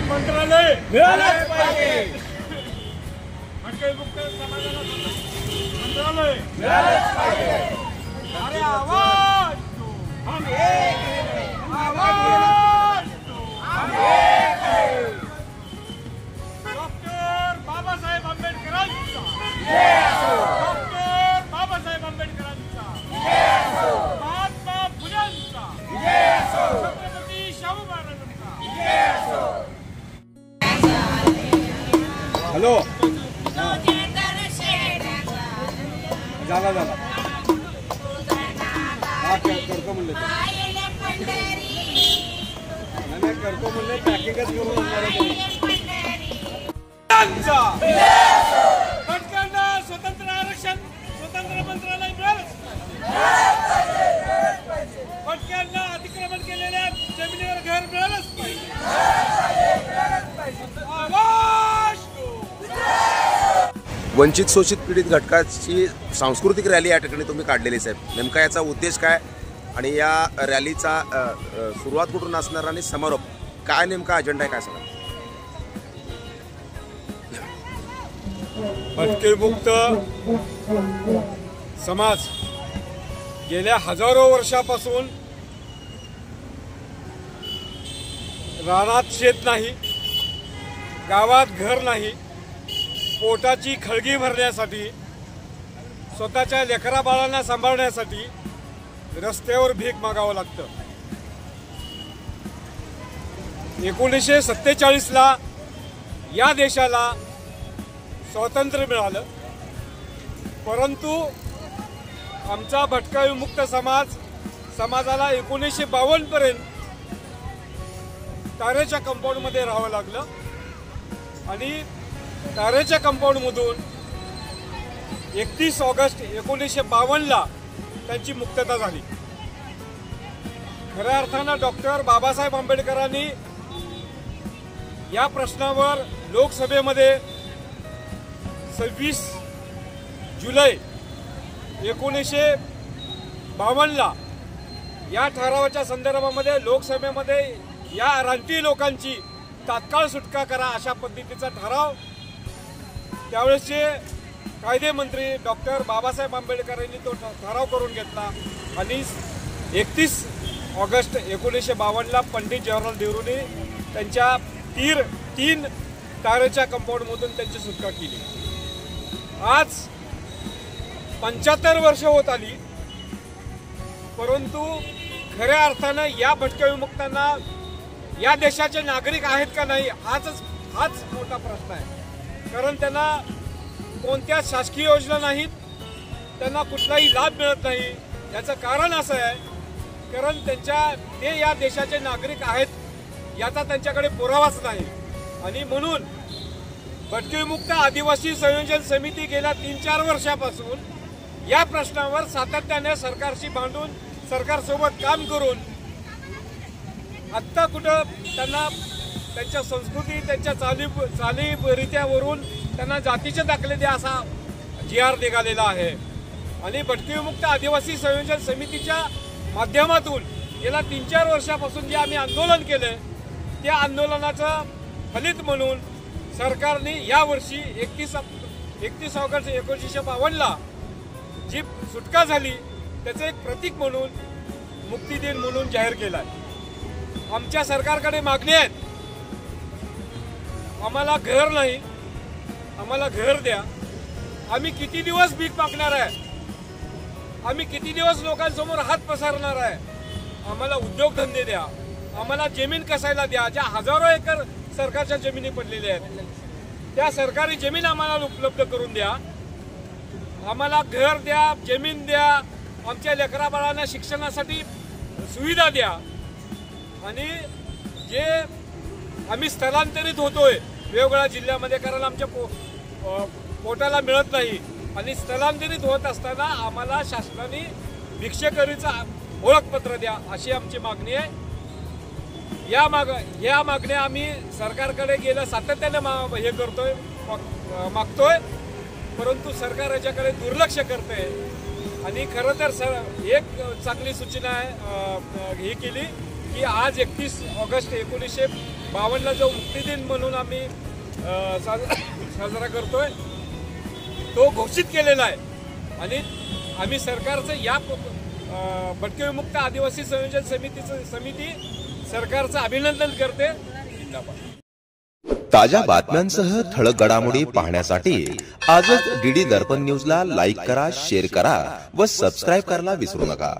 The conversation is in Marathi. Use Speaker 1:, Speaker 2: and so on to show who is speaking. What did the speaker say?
Speaker 1: मंत्रालय मिळालंच पाहिजे। भटकळमुक्त समाजाला मंत्रालय मिळालंच पाहिजे। अरे आवाज हम एक हैं, आवाज हम एक हैं। डॉक्टर बाबासाहेब आंबेडकरांचा डॉक्टर बाबासाहेब आंबेडकरांचा महात्मा फुल्यांचा छत्रपती शाहू महाराजांचा। हॅलो झाला झाला हा करतो म्हणले नाही करतो म्हणले पॅकिंगच करून भटक्यांना स्वतंत्र आरक्षण स्वतंत्र मंत्रालय मिळालं। भटक्यांना अतिक्रमण केलेल्या जमिनीवर घर मिळालंच पाहिजे।
Speaker 2: वंचित शोषित पीडित घटकाची सांस्कृतिक रॅली या ठिकाणी तुम्ही काढलेली साहेब, नेमका याचा उद्देश काय आणि या रॅलीचा सुरुवात कुठून असणार आणि समारोप काय नेमका अजेंडा आहे काय सांगा?
Speaker 1: भटकेमुक्त समाज गेल्या हजारो वर्षापासून रानात शेत नाही, गावात घर नाही, पोटाची खळगी भरण्यासाठी स्वतःच्या लेकरा बाळांना सांभाळण्यासाठी रस्त्यावर भीक मागावं लागतं। 1947 ला या देशाला स्वातंत्र्य मिळालं, परंतु आमचा भटका विमुक्त समाजाला 1952 पर्यंत तारेच्या कंपाऊंडमध्ये राहावं लागलं आणि तारेच्या कंपाऊंडमधून 31 ऑगस्ट 1952 ला त्यांची मुक्तता झाली। खऱ्या अर्थानं डॉक्टर बाबासाहेब आंबेडकरांनी या प्रश्नावर लोकसभेमध्ये 26 जुलै 1952 ला या ठरावाच्या संदर्भामध्ये लोकसभेमध्ये या रानटी लोकांची तात्काळ सुटका करा अशा पद्धतीचा ठराव त्यावेळेसचे कायदे मंत्री डॉक्टर बाबासाहेब आंबेडकर यांनी तो ठराव करून घेतला आणि 31 ऑगस्ट 1952 ला पंडित जवाहरलाल नेहरूंनी त्यांच्या 3 तारेच्या कंपाऊंडमधून त्यांची सुटका केली। आज 75 वर्ष होत आली, परंतु खऱ्या अर्थानं या भटक्या विमुक्तांना या देशाचे नागरिक आहेत का नाही हाच मोठा प्रश्न आहे। कारण त्यांना कोणत्या शासकीय योजना नाहीत, त्यांना कुठलाही लाभ मिळत नाही। याचं कारण असं आहे कारण ते या देशाचे नागरिक आहेत याचा त्यांच्याकडे पुरावाच नाही आणि म्हणून भटके विमुक्त आदिवासी संयोजन समिती गेल्या 3-4 वर्षापासून या प्रश्नावर सातत्याने सरकारशी भांडून सरकारसोबत काम करून आत्ता कुठं त्यांना त्यांच्या संस्कृती त्यांच्या चालीरीत्यावरून त्यांना जातीचे दाखले द्या असा GR निघालेला आहे आणि भटके विमुक्त आदिवासी संयोजन समितीच्या माध्यमातून गेल्या 3-4 वर्षापासून जे आम्ही आंदोलन केले त्या आंदोलनाचं फलित म्हणून सरकारने यावर्षी 31 ऑगस्ट 1952 ला जी सुटका झाली त्याचे एक प्रतीक म्हणून मुक्ती दिन म्हणून जाहीर केला आहे। आमच्या सरकारकडे मागणी आहेत, आम्हाला घर नाही, आम्हाला घर द्या। आम्ही किती दिवस भीक मागणार आहे, आम्ही किती दिवस लोकांसमोर हात पसरणार आहे? आम्हाला उद्योगधंदे द्या, आम्हाला जमीन कसायला द्या। ज्या हजारो एकर सरकारच्या जमिनी पडलेल्या आहेत त्या सरकारी जमीन आम्हाला उपलब्ध करून द्या, आम्हाला घर द्या, जमीन द्या, आमच्या लेकरा बाळांना शिक्षणासाठी सुविधा द्या आणि जे आम्ही स्थलांतरित होतोय वेगवेगळ्या जिल्ह्यामध्ये कारण आमच्या पोटाला मिळत नाही आणि स्थलांतरित होत असताना आम्हाला शासनाने भिक्षेकरीचं ओळखपत्र द्या अशी आमची मागणी आहे। या मागण्या आम्ही सरकारकडे गेल्या सातत्याने हे करतोय मागतोय, परंतु सरकार याच्याकडे दुर्लक्ष करते आणि खरं तर एक चांगली सूचना आहे ही केली की आज 31 ऑगस्ट 1952 जो मुक्तीदिन म्हणून आम्ही साजरा करतोय तो घोषित केलेला आहे आणि आम्ही सरकारचं या भटके विमुक्त आदिवासी संयोजन समिती सरकारचं अभिनंदन करते.
Speaker 3: ताज्या बातम्यांसह ठळक घडामोडी पाहण्यासाठी आजच डीडी दर्पण न्यूजला लाईक करा, शेअर करा व सबस्क्राईब करायला विसरू नका.